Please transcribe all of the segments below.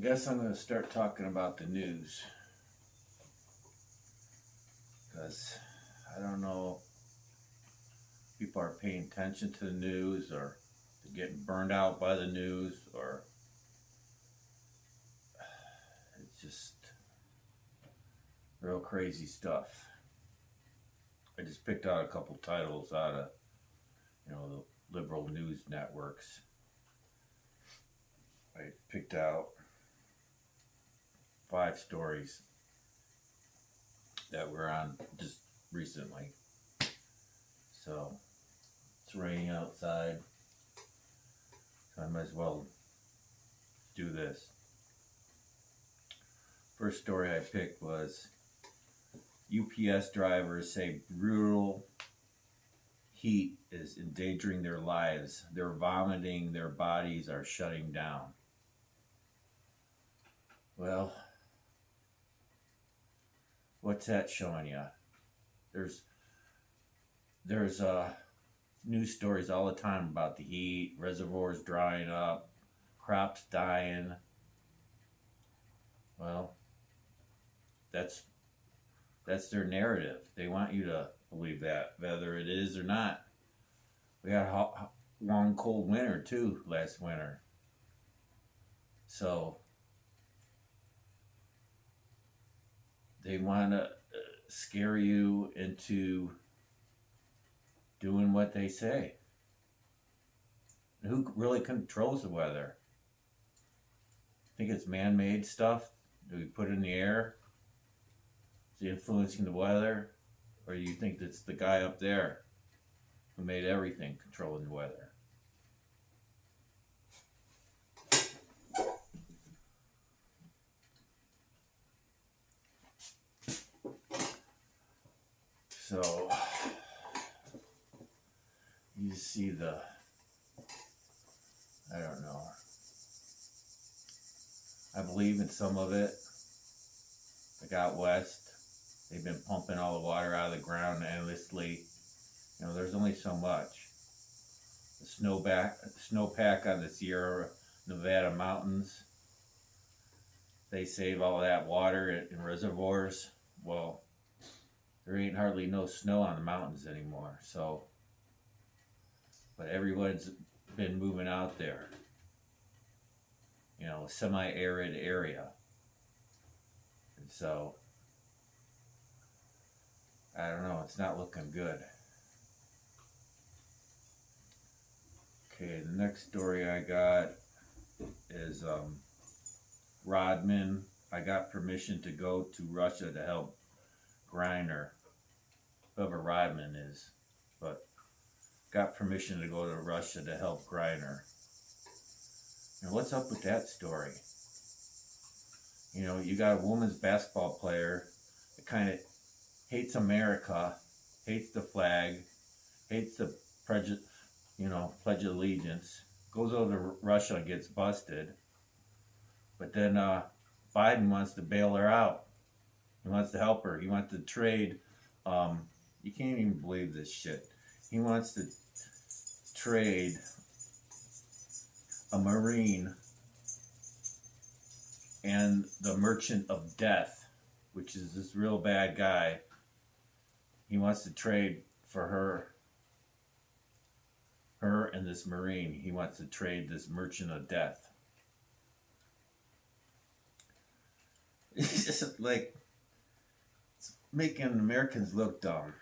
guess I'm going to start talking about the news because I don't know if people are paying attention to the news or they're getting burned out by the news or it's just real crazy stuff. I just picked out a couple titles out of the liberal news networks. I picked out 5 stories that were on just recently. So it's raining outside, so I might as well do this. First story I picked was UPS drivers say brutal heat is endangering their lives. They're vomiting, their bodies are shutting down. Well, what's that showing you? There's news stories all the time about the heat, reservoirs drying up, crops dying. Well, that's their narrative. They want you to believe that, whether it is or not. We had a long, cold winter too last winter. So they want to scare you into doing what they say. And who really controls the weather? Think it's man-made stuff that we put in the air? Is it influencing the weather? Or do you think it's the guy up there who made everything controlling the weather? So you see I don't know. I believe in some of it. Like out west, they've been pumping all the water out of the ground endlessly. There's only so much. The snowpack on the Sierra Nevada mountains, they save all that water in reservoirs. Well, there ain't hardly no snow on the mountains anymore. So, but everyone's been moving out there. A semi-arid area. And so, I don't know, it's not looking good. Okay, the next story I got is Rodman. I got permission to go to Russia to help Griner, whoever Rodman is, but got permission to go to Russia to help Griner. What's up with that story? You got a women's basketball player that kind of hates America, hates the flag, hates the Pledge of Allegiance, goes over to Russia and gets busted. But then Biden wants to bail her out. He wants to help her. He wants to trade. You can't even believe this shit. He wants to trade a Marine and the Merchant of Death, which is this real bad guy. He wants to trade for her and this Marine. He wants to trade this Merchant of Death. It's just like, it's making Americans look dumb.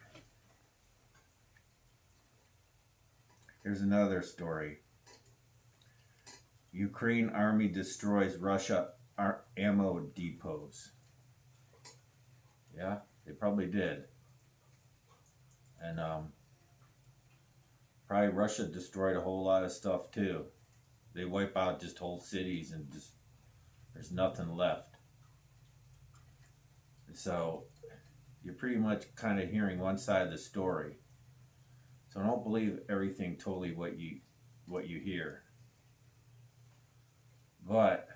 Here's another story. Ukraine army destroys Russia ammo depots. Yeah, they probably did. And probably Russia destroyed a whole lot of stuff too. They wipe out just whole cities and just there's nothing left. So you're pretty much kind of hearing one side of the story. So don't believe everything totally what you hear. But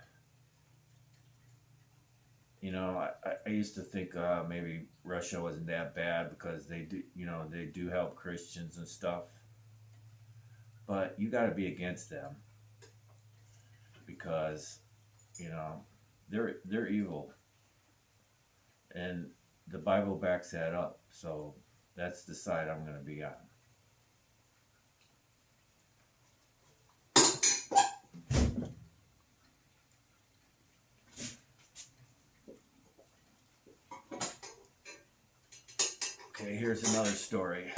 I used to think maybe Russia wasn't that bad because they do help Christians and stuff. But you got to be against them because They're evil, and the Bible backs that up. So that's the side I'm going to be on. Okay, here's another story.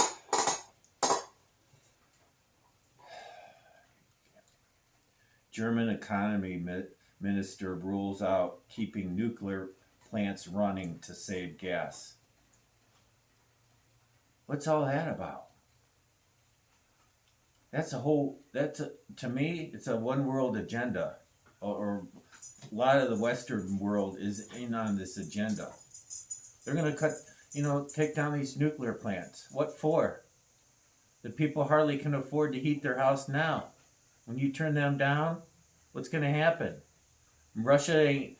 German economy minister rules out keeping nuclear plants running to save gas. What's all that about? To me, it's a one world agenda. Or a lot of the Western world is in on this agenda. They're going to take down these nuclear plants. What for? The people hardly can afford to heat their house now. When you turn them down, what's going to happen? Russia ain't,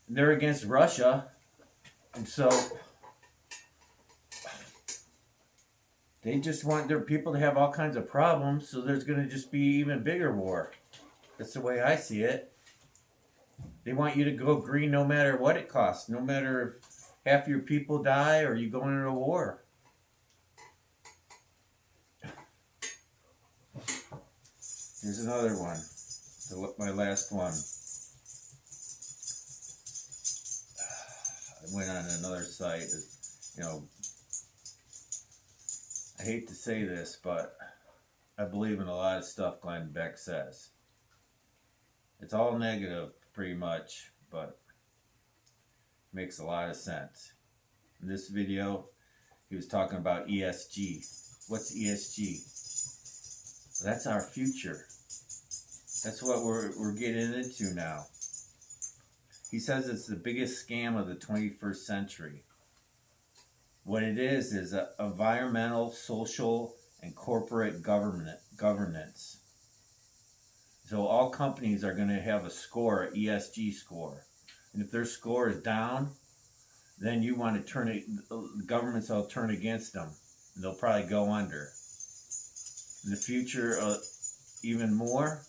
they're against Russia. And so they just want their people to have all kinds of problems, so there's going to just be even bigger war. That's the way I see it. They want you to go green no matter what it costs, no matter if half your people die or you go into a war. Here's another one, my last one. I went on another site. I hate to say this, but I believe in a lot of stuff Glenn Beck says. It's all negative, pretty much, but it makes a lot of sense. In this video, he was talking about ESG. What's ESG? That's our future. That's what we're getting into now. He says it's the biggest scam of the 21st century. What it is environmental, social, and corporate governance. So all companies are going to have a score, an ESG score. And if their score is down, then you want to turn it, the governments will turn against them. And they'll probably go under. In the future, even more,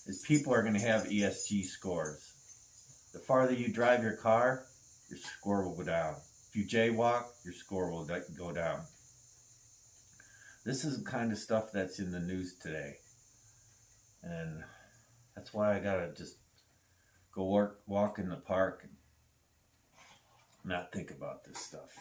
is people are going to have ESG scores. The farther you drive your car, your score will go down. If you jaywalk, your score will go down. This is the kind of stuff that's in the news today. And that's why I gotta just go walk in the park and not think about this stuff.